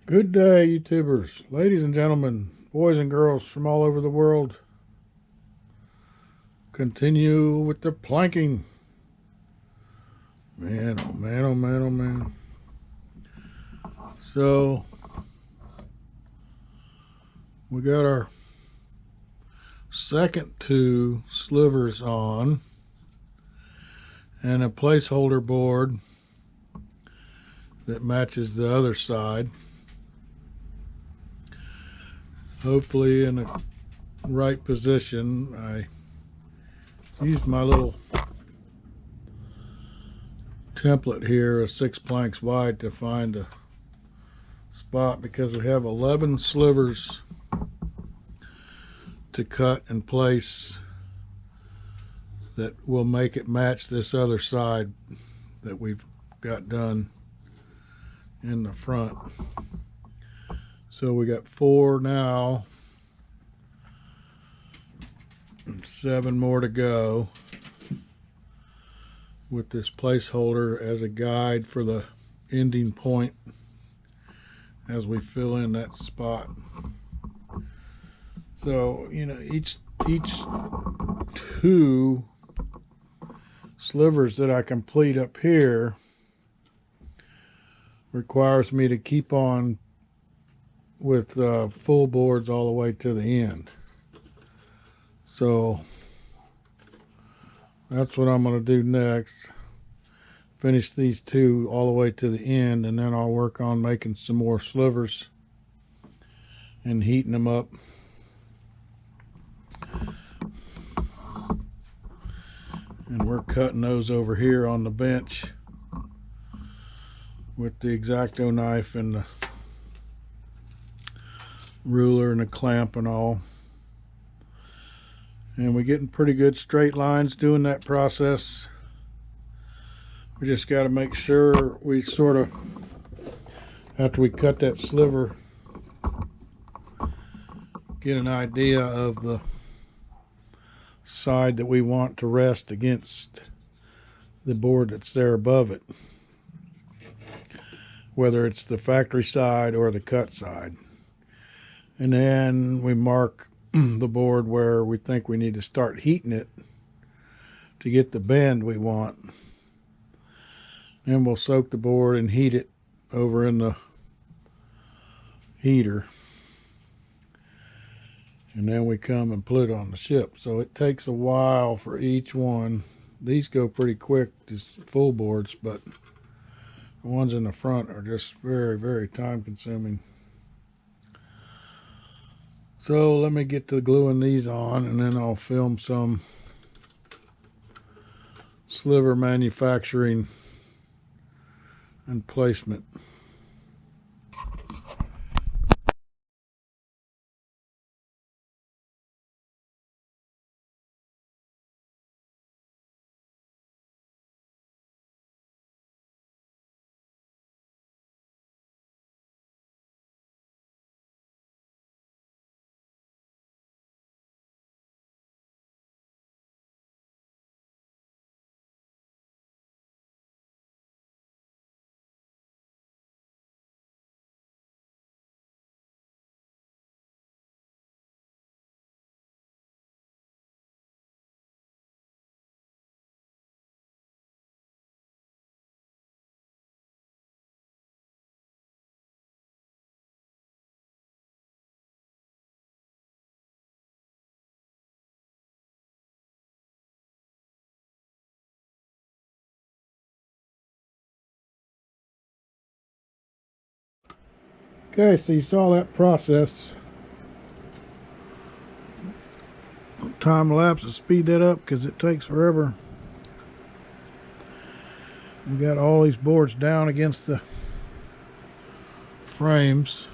Good day, YouTubers, ladies and gentlemen, boys and girls from all over the world. Continue with the planking. Man, oh man, oh man, oh man. So, we got our second two slivers on and a placeholder board that matches the other side. Hopefully in the right position. I used my little template here, 6 planks wide, to find a spot because we have 11 slivers to cut and place that will make it match this other side that we've got done in the front. So we got 4 now, 7 more to go, with this placeholder as a guide for the ending point as we fill in that spot. So, you know, each 2 slivers that I complete up here requires me to keep on with full boards all the way to the end. So that's what I'm going to do next. Finish these 2 all the way to the end, and then I'll work on making some more slivers and heating them up. And we're cutting those over here on the bench with the X-Acto knife and the ruler and the clamp and all. And we're getting pretty good straight lines doing that process. We just got to make sure we sort of, after we cut that sliver, get an idea of the side that we want to rest against the board that's there above it, whether it's the factory side or the cut side. And then we mark the board where we think we need to start heating it to get the bend we want. Then we'll soak the board and heat it over in the heater, and then we come and put it on the ship. So it takes a while for each one. These go pretty quick, just full boards, but the ones in the front are just very, very time consuming. So let me get to gluing these on, and then I'll film some sliver manufacturing and placement. Okay, so you saw that process. Time lapse to speed that up because it takes forever. We got all these boards down against the frames,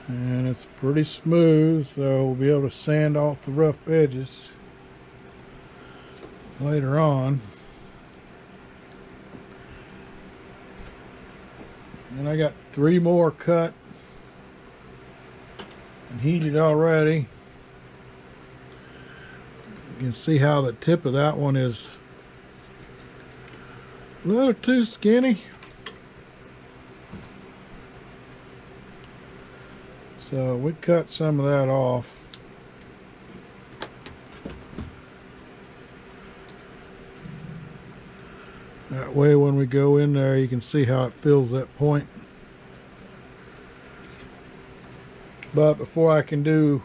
and it's pretty smooth, so we'll be able to sand off the rough edges later on. And I got 3 more cut and heated already. You can see how the tip of that one is a little too skinny. So we cut some of that off. That way when we go in there, you can see how it fills that point. But before I can do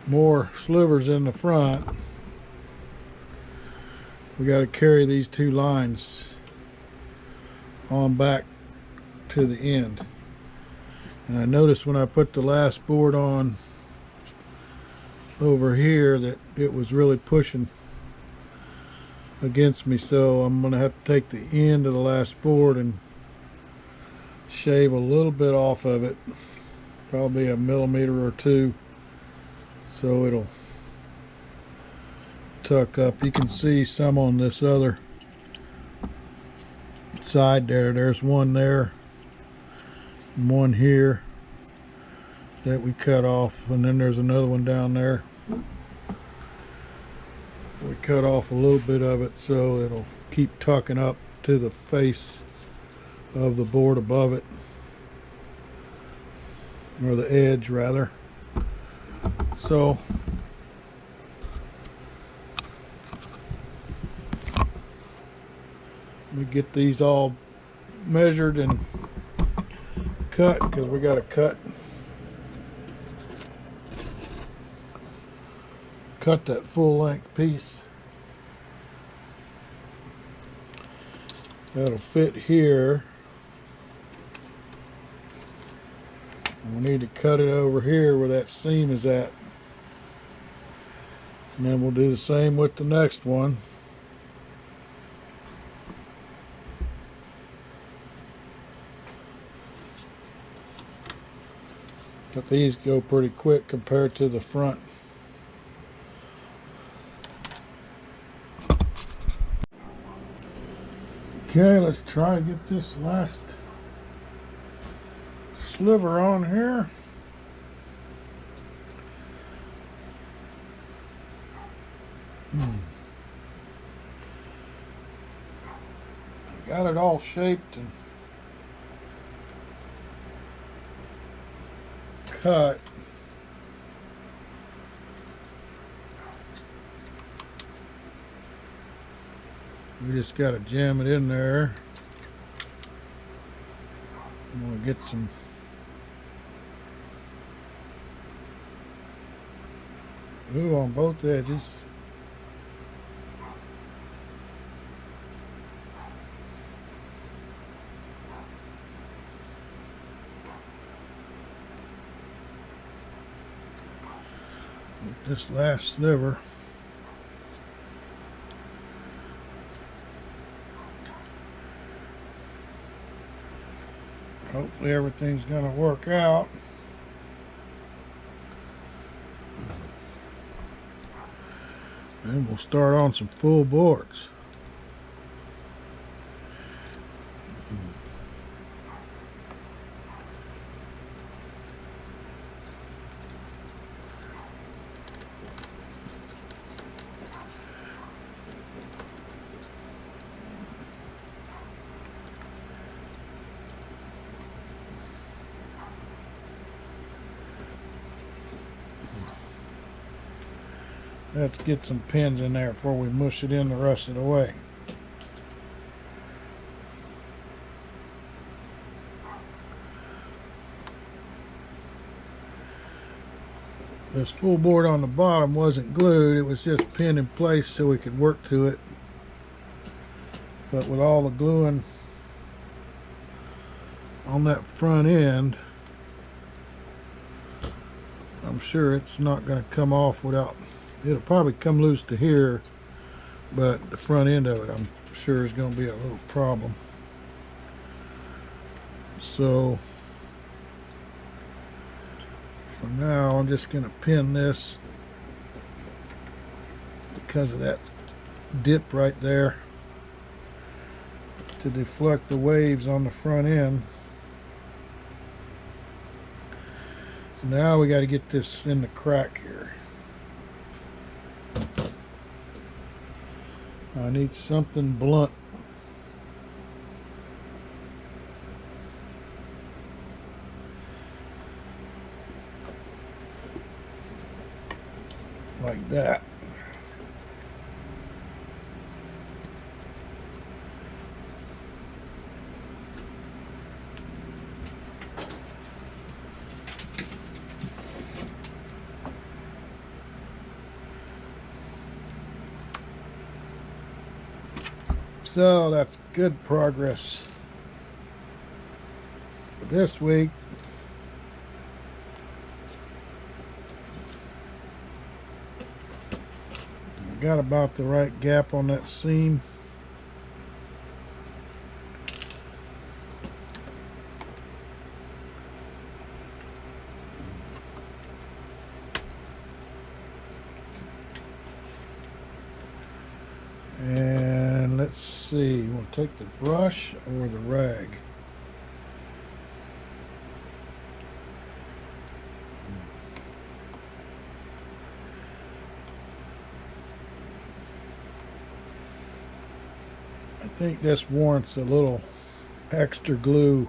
more slivers in the front, we got to carry these two lines on back to the end. And I noticed when I put the last board on over here that it was really pushing against me, so I'm going to have to take the end of the last board and shave a little bit off of it, probably a millimeter or two, so it'll tuck up. You can see some on this other side there. There's one there and one here that we cut off, and then there's another one down there. We cut off a little bit of it so it'll keep tucking up to the face of the board above it, or the edge rather. So we get these all measured and cut, because we got to cut that full length piece. That'll fit here. And we need to cut it over here where that seam is at. And then we'll do the same with the next one. But these go pretty quick compared to the front. Okay, let's try to get this last sliver on here. Got it all shaped and cut. We just got to jam it in there. I'm going to get some glue on both edges. With this last sliver. Hopefully everything's going to work out. Then we'll start on some full boards. Let's get some pins in there before we mush it in the rest of the way. This full board on the bottom wasn't glued, it was just pinned in place so we could work to it. But with all the gluing on that front end, I'm sure it's not going to come off without, it'll probably come loose to here, but the front end of it I'm sure is going to be a little problem. So for now I'm just going to pin this because of that dip right there to deflect the waves on the front end. So now we got to get this in the crack here. I need something blunt. like that. So that's good progress for this week. I got about the right gap on that seam. And let's see, we'll take the brush or the rag. I think this warrants a little extra glue.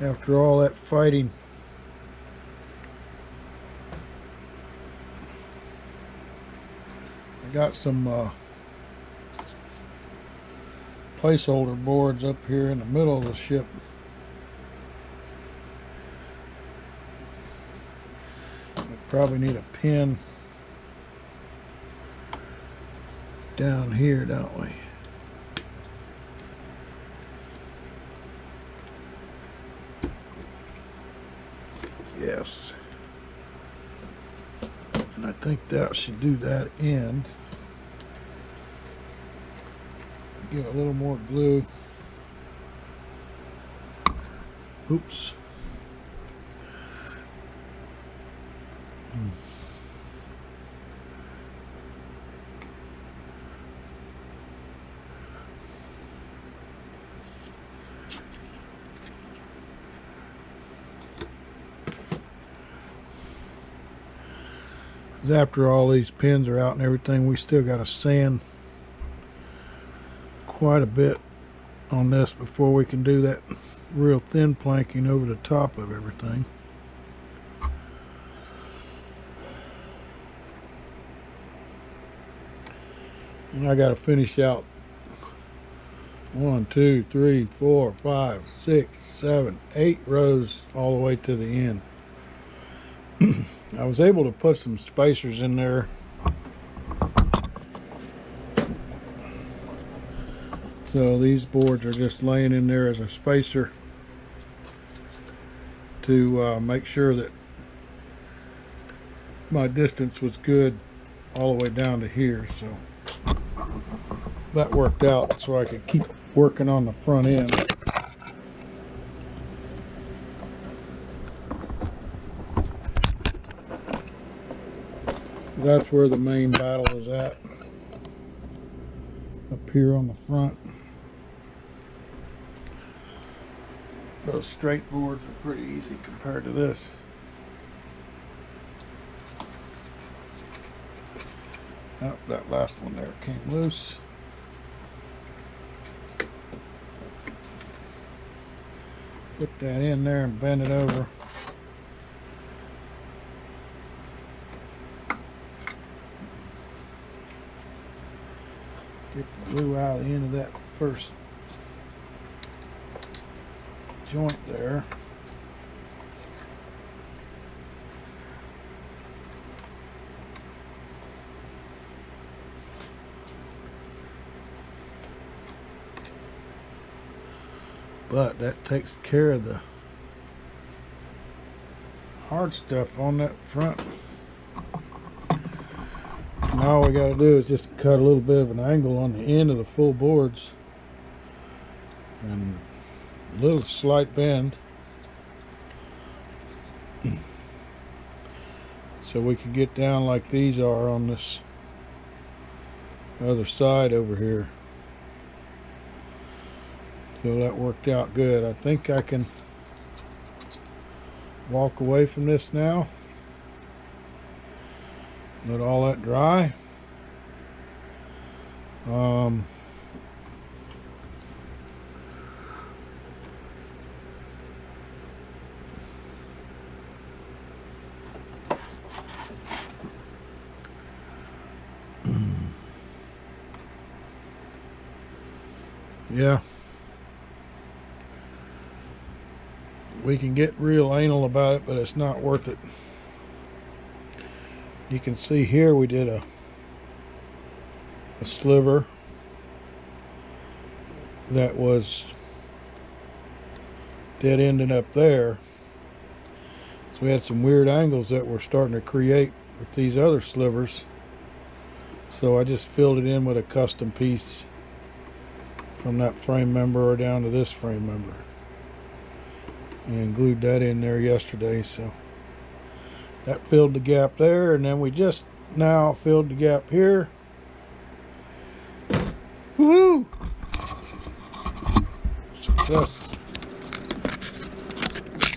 After all that fighting. I got some placeholder boards up here in the middle of the ship. I probably need a pin down here, don't we? Yes. And I think that should do that end. Get a little more glue. Oops. After all these pins are out and everything, we still got to sand quite a bit on this before we can do that real thin planking over the top of everything. And I got to finish out 1, 2, 3, 4, 5, 6, 7, 8 rows all the way to the end. I was able to put some spacers in there. So these boards are just laying in there as a spacer to make sure that my distance was good all the way down to here. So that worked out so I could keep working on the front end. That's where the main battle is at, up here on the front. Those straight boards are pretty easy compared to this. Oh, that last one there came loose. Put that in there and bend it over. Get the glue out of the end of that first joint there. But that takes care of the hard stuff on that front. Now all we got to do is just cut a little bit of an angle on the end of the full boards and a little slight bend so we can get down like these are on this other side over here. So that worked out good. I think I can walk away from this now. Let all that dry. Yeah, we can get real anal about it, but it's not worth it. You can see here we did a sliver that was dead ending up there. So we had some weird angles that we're starting to create with these other slivers. So I just filled it in with a custom piece from that frame member or down to this frame member, and glued that in there yesterday. So that filled the gap there, and then we just now filled the gap here. Woohoo! Success.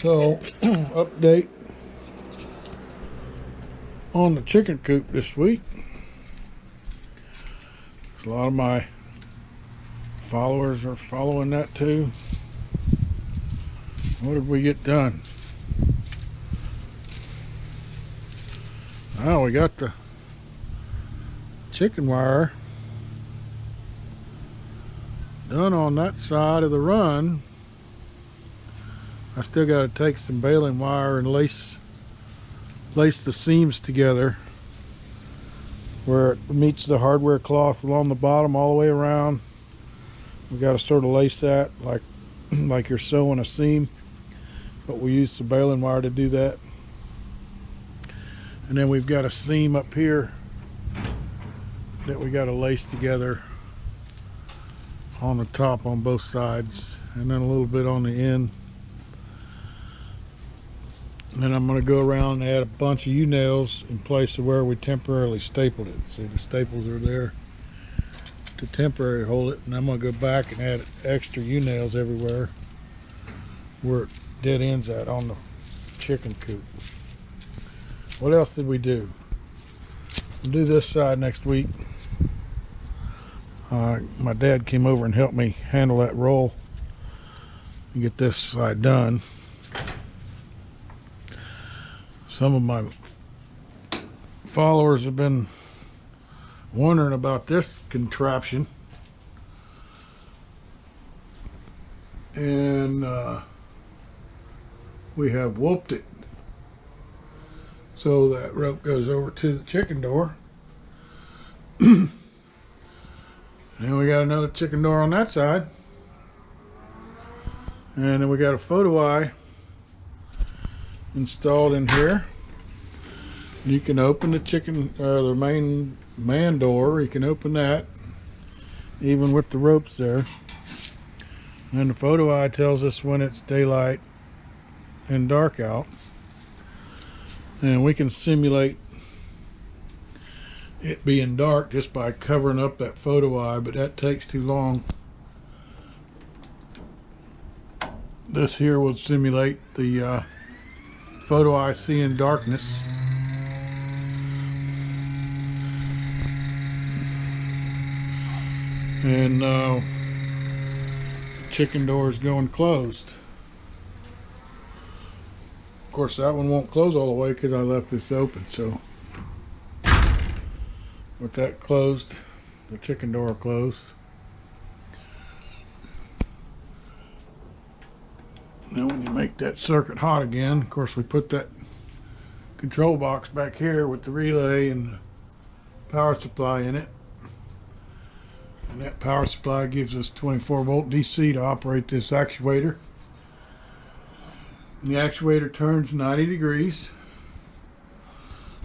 So update on the chicken coop this week. A lot of my followers are following that too. What did we get done? Oh, we got the chicken wire done on that side of the run. I still got to take some baling wire and lace the seams together where it meets the hardware cloth along the bottom all the way around. We got to sort of lace that like you're sewing a seam, but we use the baling wire to do that. And then we've got a seam up here that we got to lace together on the top on both sides, and then a little bit on the end. And then I'm going to go around and add a bunch of U-nails in place of where we temporarily stapled it. See, the staples are there to temporarily hold it, and I'm going to go back and add extra U-nails everywhere where it dead ends at on the chicken coop. What else did we do? We'll do this side next week. My dad came over and helped me handle that roll and get this side done. Some of my followers have been wondering about this contraption, and we have whooped it so that rope goes over to the chicken door. And we got another chicken door on that side, and then we got a photo eye installed in here. You can open the the main man door. You can open that even with the ropes there, and the photo eye tells us when it's daylight and dark out, and we can simulate it being dark just by covering up that photo eye, but that takes too long. This here will simulate the photo eye seeing darkness. And chicken door is going closed. Of course, that one won't close all the way because I left this open. So with that closed, the chicken door closed. Now when you make that circuit hot again, of course we put that control box back here with the relay and the power supply in it. And that power supply gives us 24 volt DC to operate this actuator. And the actuator turns 90 degrees.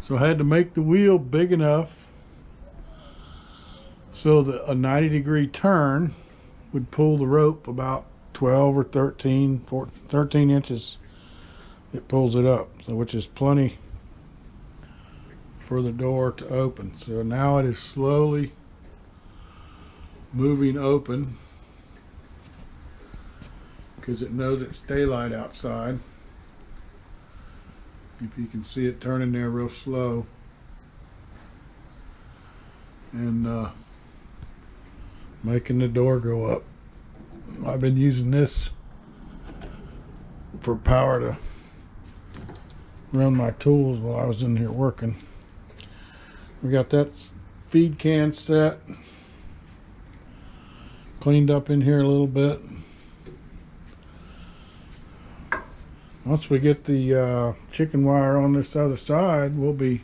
So I had to make the wheel big enough so that a 90 degree turn would pull the rope about 12 or 13 inches. It pulls it up, so which is plenty for the door to open. So now it is slowly moving open because it knows it's daylight outside. If you can see it turning there real slow, and making the door go up. I've been using this for power to run my tools while I was in here working. We got that feed can set, cleaned up in here a little bit. Once we get the chicken wire on this other side, we'll be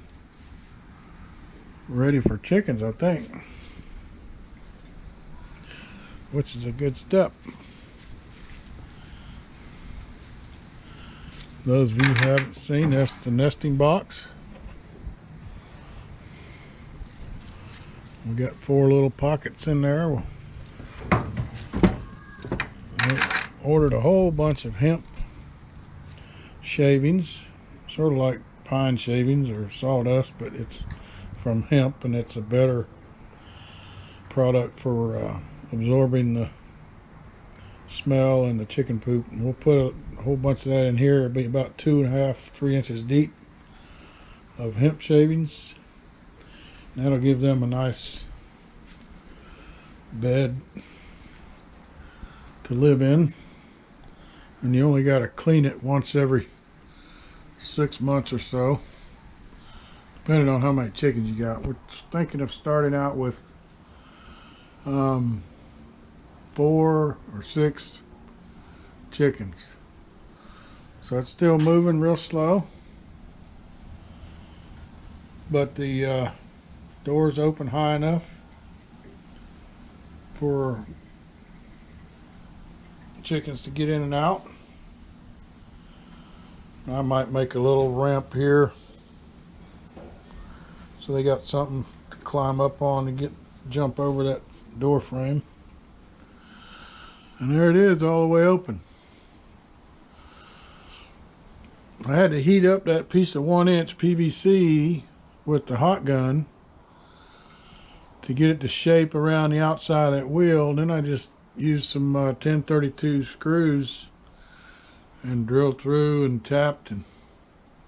ready for chickens, I think, which is a good step. Those of you who haven't seen, that's the nesting box. We got 4 little pockets in there. We ordered a whole bunch of hemp shavings, sort of like pine shavings or sawdust, but it's from hemp, and it's a better product for absorbing the smell and the chicken poop. And we'll put a whole bunch of that in here. It'll be about 2.5 to 3 inches deep of hemp shavings. That'll give them a nice bed to live in, and you only got to clean it once every 6 months or so, depending on how many chickens you got. We're thinking of starting out with 4 or 6 chickens, so it's still moving real slow, but the doors open high enough for chickens to get in and out. I might make a little ramp here so they got something to climb up on to jump over that door frame. And there it is, all the way open. I had to heat up that piece of 1-inch PVC with the hot gun to get it to shape around the outside of that wheel. And then I just used some 1032 screws and drilled through and tapped and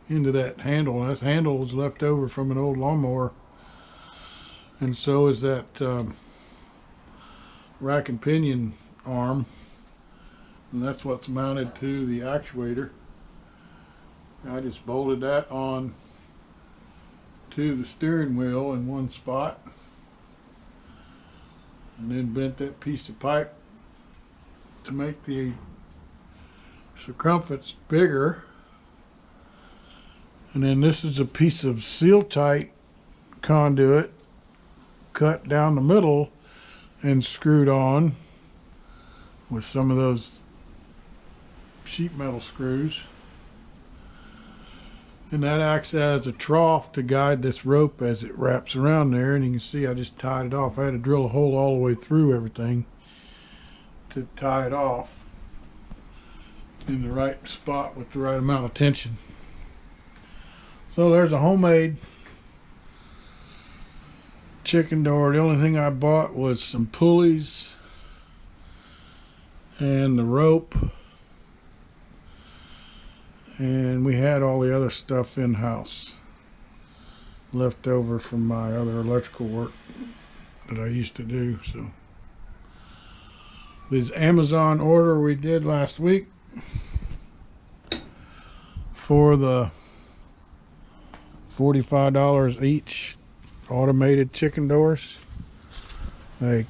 into that handle. That handle was left over from an old lawnmower, and so is that rack and pinion arm, and that's what's mounted to the actuator. I just bolted that on to the steering wheel in one spot, and then bent that piece of pipe to make the circumference bigger. And then this is a piece of seal tight conduit cut down the middle and screwed on with some of those sheet metal screws. And that acts as a trough to guide this rope as it wraps around there. And you can see I just tied it off. I had to drill a hole all the way through everything to tie it off in the right spot with the right amount of tension. So there's a homemade chicken door. The only thing I bought was some pulleys and the rope, and we had all the other stuff in-house left over from my other electrical work that I used to do. So this Amazon order we did last week for the $45 each automated chicken doors. They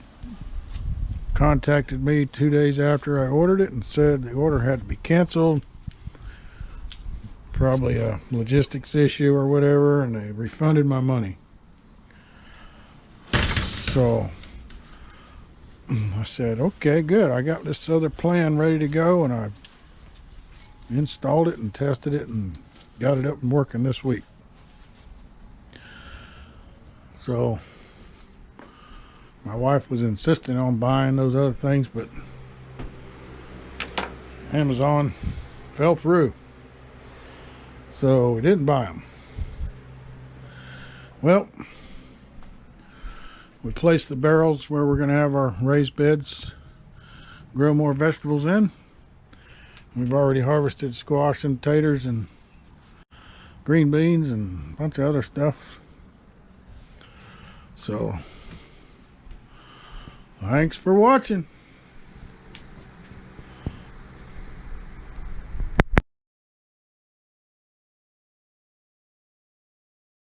contacted me 2 days after I ordered it and said the order had to be canceled, probably a logistics issue or whatever, and they refunded my money. So I said, okay, good, I got this other plan ready to go, and I installed it and tested it and got it up and working this week. So my wife was insisting on buying those other things, but Amazon fell through, so we didn't buy them. Well, we placed the barrels where we're going to have our raised beds, grow more vegetables in. We've already harvested squash and taters and green beans and a bunch of other stuff. So, thanks for watching.